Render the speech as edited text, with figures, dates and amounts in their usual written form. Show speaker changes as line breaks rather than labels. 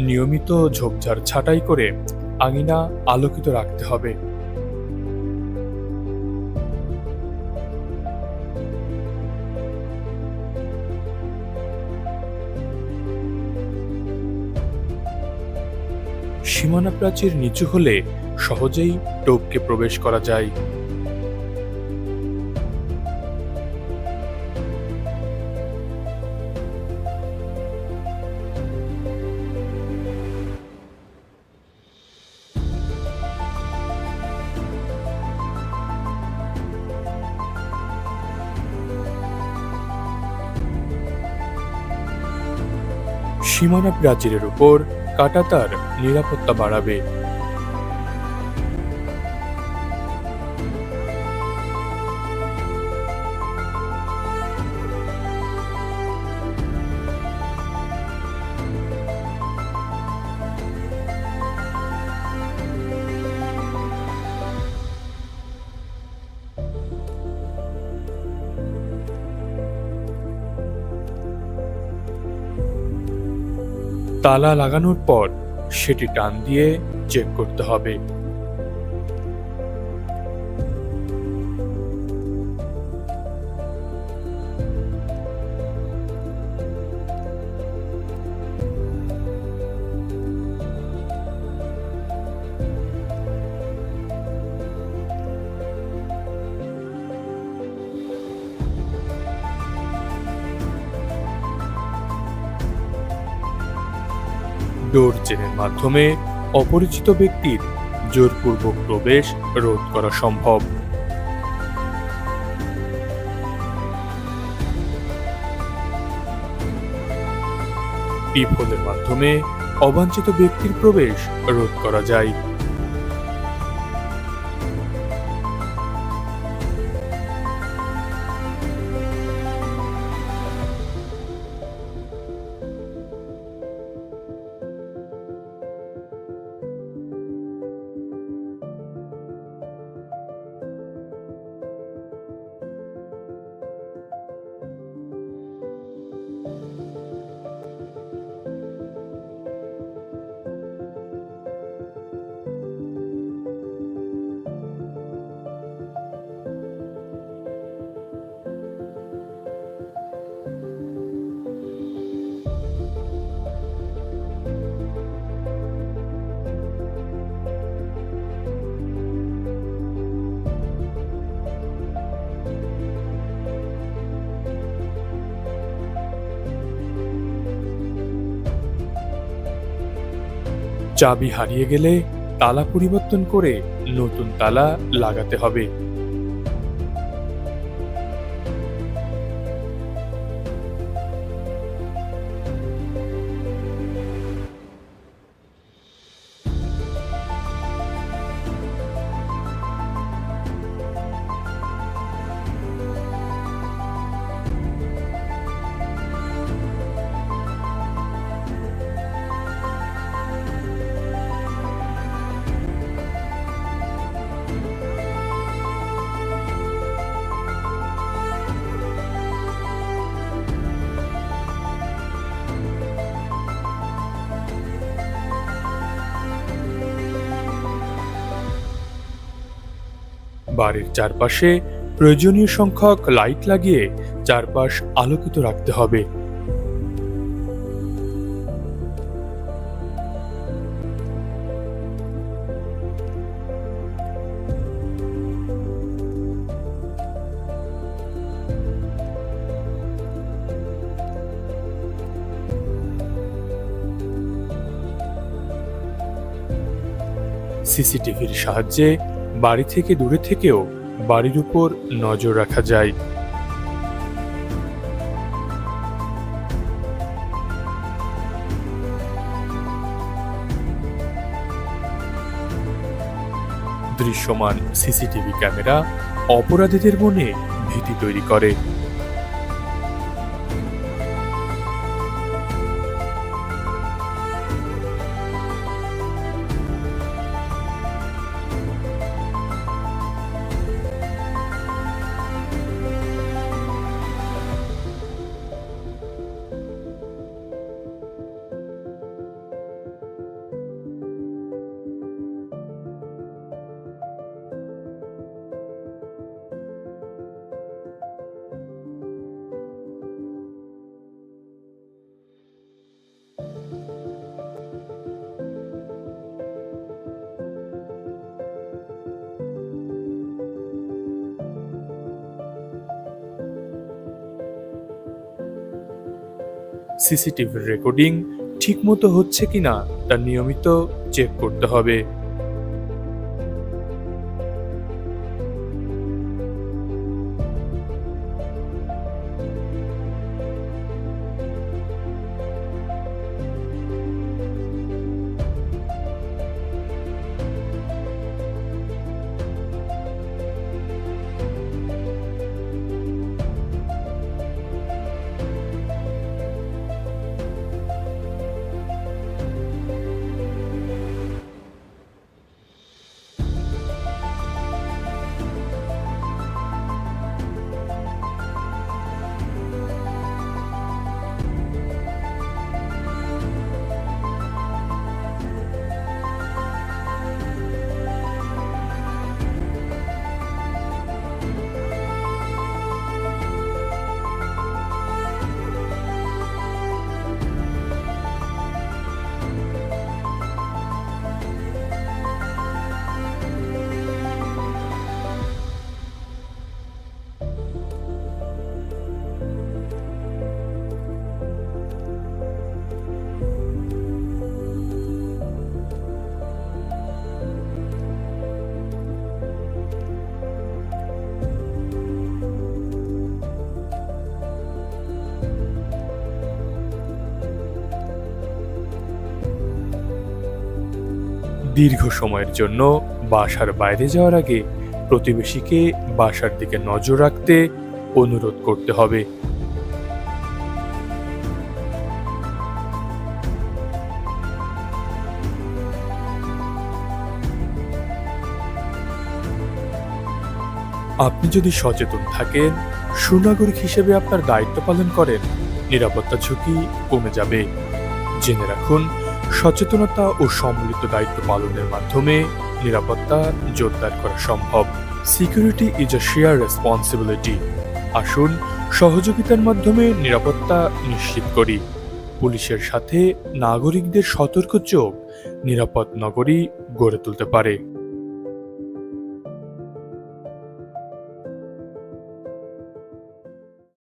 নিয়মিত ঝোপঝাড় ছাঁটাই করে আঙিনা আলোকিত রাখতে হবে। সীমানা প্রাচীর নিচু হলে সহজেই টপকে প্রবেশ করা যায়। সীমানা প্রাচীরের উপর কাঁটাতার নিরাপত্তা বাড়াবে। তালা লাগানোর পর সেটি টান দিয়ে চেক করতে হবে। ডোর চেনের মাধ্যমে অপরিচিত ব্যক্তির জোরপূর্বক প্রবেশ রোধ করা সম্ভব। পিপহোলের মাধ্যমে অবাঞ্ছিত ব্যক্তির প্রবেশ রোধ করা যায়। চাবি হারিয়ে গেলে তালা পরিবর্তন করে নতুন তালা লাগাতে হবে। বাড়ির চারপাশে প্রয়োজনীয় সংখ্যক লাইট লাগিয়ে চারপাশ আলোকিত রাখতে হবে। সিসিটিভির সাহায্যে বাড়ি থেকে দূরে থেকেও বাড়ির উপর নজর রাখা যায়। দৃশ্যমান সিসিটিভি ক্যামেরা অপরাধীদের মনে ভীতি তৈরি করে। সিসিটিভির রেকর্ডিং ঠিকমতো হচ্ছে কিনা তা নিয়মিত চেক করতে হবে। দীর্ঘ সময়ের জন্য বাসার বাইরে যাওয়ার আগে প্রতিবেশীকে বাসার দিকে নজর রাখতে অনুরোধ করতে হবে। আপনি যদি সচেতন থাকেন, সুনাগরিক হিসেবে আপনার দায়িত্ব পালন করেন, নিরাপত্তা ঝুঁকি কমে যাবে। জেনে রাখুন, সচেতনতা ও সম্মিলিত দায়িত্ব পালনের মাধ্যমে নিরাপত্তা জোরদার করা সম্ভব। Security is a share responsibility. আসুন সহযোগিতার মাধ্যমে নিরাপত্তা নিশ্চিত করি। পুলিশের সাথে নাগরিকদের সতর্ক চোখ নিরাপদ নগরী গড়ে তুলতে পারে।